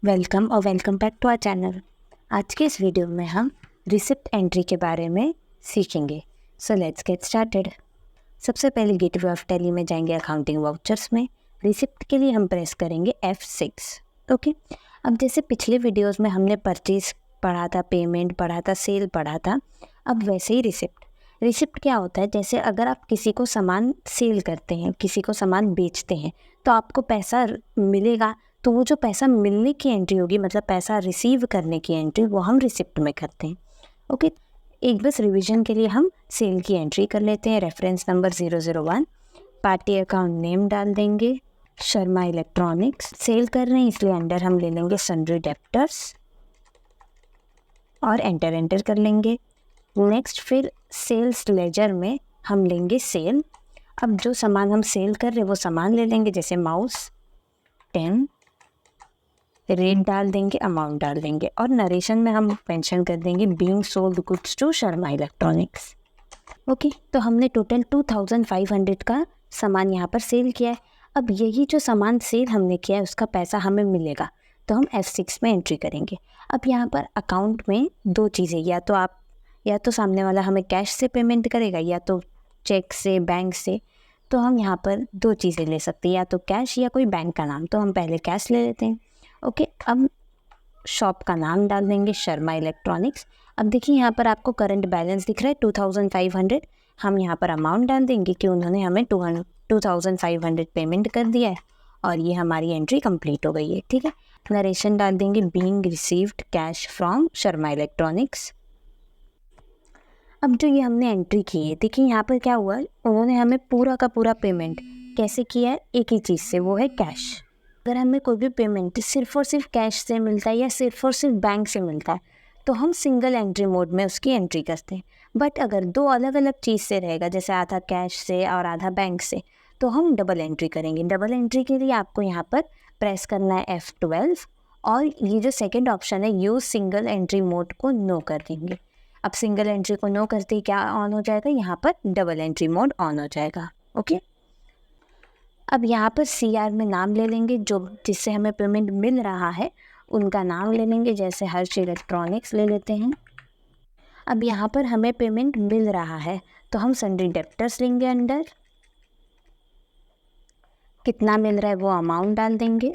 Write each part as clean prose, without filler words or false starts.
Welcome और welcome back to our channel. आज के इस वीडियो में हम रिसिप्ट एंट्री के बारे में सीखेंगे। So let's get started. सबसे पहले गेटवे ऑफ टैली में जाएंगे अकाउंटिंग वाउचर्स में। रिसिप्ट के लिए हम प्रेस करेंगे F6। ओके, अब जैसे पिछले वीडियोस में हमने परचेज पढ़ा था, पेमेंट पढ़ा था, सेल पढ़ा था, अब वैसे ही रिसिप्ट क्या होता है? जैसे अगर आप किसी को सामान सेल करते हैं, किसी को सामान बेचते हैं, तो आपको पैसा मिलेगा, तो वो जो पैसा मिलने की एंट्री होगी, मतलब पैसा रिसीव करने की एंट्री, वो हम रिसिप्ट में करते हैं। ओके, एक बस रिवीजन के लिए हम सेल की एंट्री कर लेते हैं। Reference number 001, party account name डाल देंगे, शर्मा इलेक्ट्रॉनिक्स। सेल कर रहे हैं इसलिए अंडर हम ले लेंगे सन्ड्री डेप्टर्स और एंटर कर लेंगे। नेक्स्ट फिर सेल्स लेजर में हम लेंगे सेल। अब जो सामान हम सेल कर रहे हैं वो सामान ले लेंगे, जैसे माउस 10, रेट डाल देंगे, अमाउंट डाल देंगे, और नरेशन में हम मेंशन कर देंगे being sold goods to Sharma Electronics. Okay, तो हमने टोटल 2500 का सामान यहाँ पर सेल किया है। अब यही जो सामान सेल हमने किया है उसका पैसा हमें मिलेगा, तो हम F6 में एंट्री करेंगे। अब यहाँ पर अकाउंट में दो चीज़ें, या तो सामने वाला हमें कैश से पेमेंट करेगा या तो चेक से, बैंक से। तो हम यहाँ पर दो चीज़ें ले सकते हैं, या तो कैश या कोई बैंक का नाम। तो हम पहले कैश ले लेते हैं। ओके, अब शॉप का नाम डाल देंगे शर्मा इलेक्ट्रॉनिक्स। अब देखिए यहाँ पर आपको करंट बैलेंस दिख रहा है 2500। हम यहाँ पर अमाउंट डाल देंगे कि उन्होंने हमें 2500 पेमेंट कर दिया है, और ये हमारी एंट्री कंप्लीट हो गई है। ठीक है, नरेशन डाल देंगे being received cash from Sharma electronics. अब जो ये हमने एंट्री की है, देखिए यहाँ पर क्या हुआ, उन्होंने हमें पूरा का पूरा पेमेंट कैसे किया है? एक ही चीज़ से, वो है कैश। अगर हमें कोई भी पेमेंट सिर्फ और सिर्फ कैश से मिलता है या सिर्फ और सिर्फ बैंक से मिलता है, तो हम सिंगल एंट्री मोड में उसकी एंट्री करते हैं। बट अगर दो अलग अलग चीज़ से रहेगा, जैसे आधा कैश से और आधा बैंक से, तो हम डबल एंट्री करेंगे। डबल एंट्री के लिए आपको यहाँ पर प्रेस करना है F12, और ये जो सेकेंड ऑप्शन है यूज़ सिंगल एंट्री मोड को नो कर देंगे। अब सिंगल एंट्री को नो करते ही क्या ऑन हो जाएगा? यहाँ पर डबल एंट्री मोड ऑन हो जाएगा। ओके, अब यहाँ पर CR में नाम ले लेंगे जो जिससे हमें पेमेंट मिल रहा है, उनका नाम ले लेंगे, जैसे हर्ष इलेक्ट्रॉनिक्स ले लेते हैं। अब यहाँ पर हमें पेमेंट मिल रहा है तो हम सन्ड्री डेप्टर्स लेंगे, अंडर कितना मिल रहा है वो अमाउंट डाल देंगे।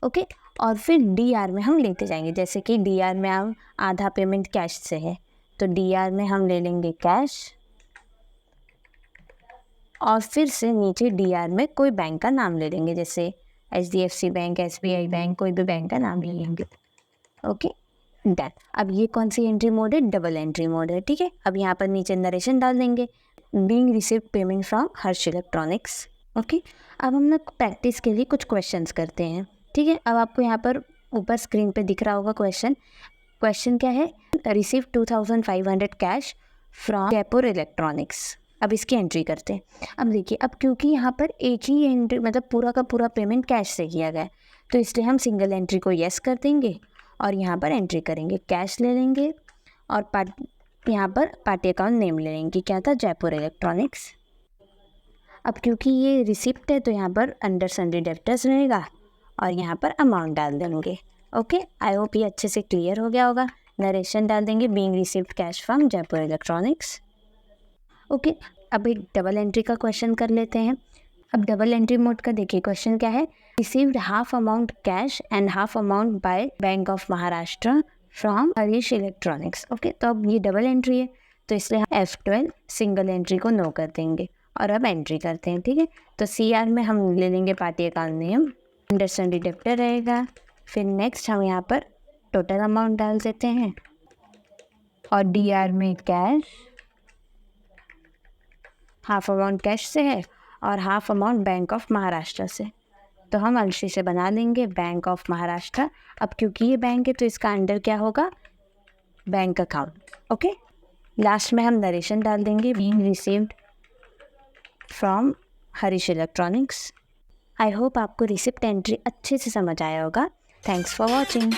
ओके, और फिर DR में हम लेते जाएंगे, जैसे कि DR में हम आधा पेमेंट कैश से है, तो DR में हम ले लेंगे कैश, और फिर से नीचे DR में कोई बैंक का नाम ले लेंगे, जैसे HDFC बैंक, SBI बैंक, कोई भी बैंक का नाम ले लेंगे। Okay, done. अब ये कौन सी एंट्री मोड है? डबल एंट्री मोड है। ठीक है, अब यहाँ पर नीचे नरेशन डाल देंगे being received payment from Harsh electronics. Okay, अब हम लोग प्रैक्टिस के लिए कुछ क्वेश्चंस करते हैं। ठीक है, अब आपको यहाँ पर ऊपर स्क्रीन पे दिख रहा होगा क्वेश्चन क्या है? Receive 2500 cash from Jaipur electronics. अब इसकी एंट्री करते हैं। अब देखिए, अब क्योंकि यहाँ पर एक ही एंट्री, मतलब पूरा का पूरा पेमेंट कैश से किया गया है, तो इसलिए हम सिंगल एंट्री को येस कर देंगे और यहाँ पर एंट्री करेंगे। कैश ले लेंगे और यहाँ पर पार्टी अकाउंट नेम ले लेंगे, क्या था? जयपुर इलेक्ट्रॉनिक्स। अब क्योंकि ये रिसिप्ट है तो यहाँ पर अंडर सन्ड्री डेप्टर्स रहेगा और यहाँ पर अमाउंट डाल देंगे। ओके, आई होप ये अच्छे से क्लियर हो गया होगा। नरेशन डाल देंगे being received cash from Jaipur electronics. Okay, अब एक डबल एंट्री का क्वेश्चन कर लेते हैं। अब डबल एंट्री मोड का देखिए क्वेश्चन क्या है? Received half amount cash and half amount by bank of Maharashtra from Harish electronics. Okay, तो अब ये डबल एंट्री है तो इसलिए हम F12 सिंगल एंट्री को नो कर देंगे और अब एंट्री करते हैं। ठीक है, तो CR में हम ले लेंगे party account name, under sundry debtor रहेगा। फिर नेक्स्ट हम यहाँ पर टोटल अमाउंट डाल देते हैं, और DR में कैश, हाफ अमाउंट कैश से है और half amount bank of Maharashtra से, तो हम अलशी से बना लेंगे बैंक ऑफ महाराष्ट्र। अब क्योंकि ये बैंक है तो इसका अंडर क्या होगा? Bank account. ओके, लास्ट में हम नरेशन डाल देंगे being received from Harish electronics. I hope आपको रिसिप्ट एंट्री अच्छे से समझ आया होगा। Thanks for watching.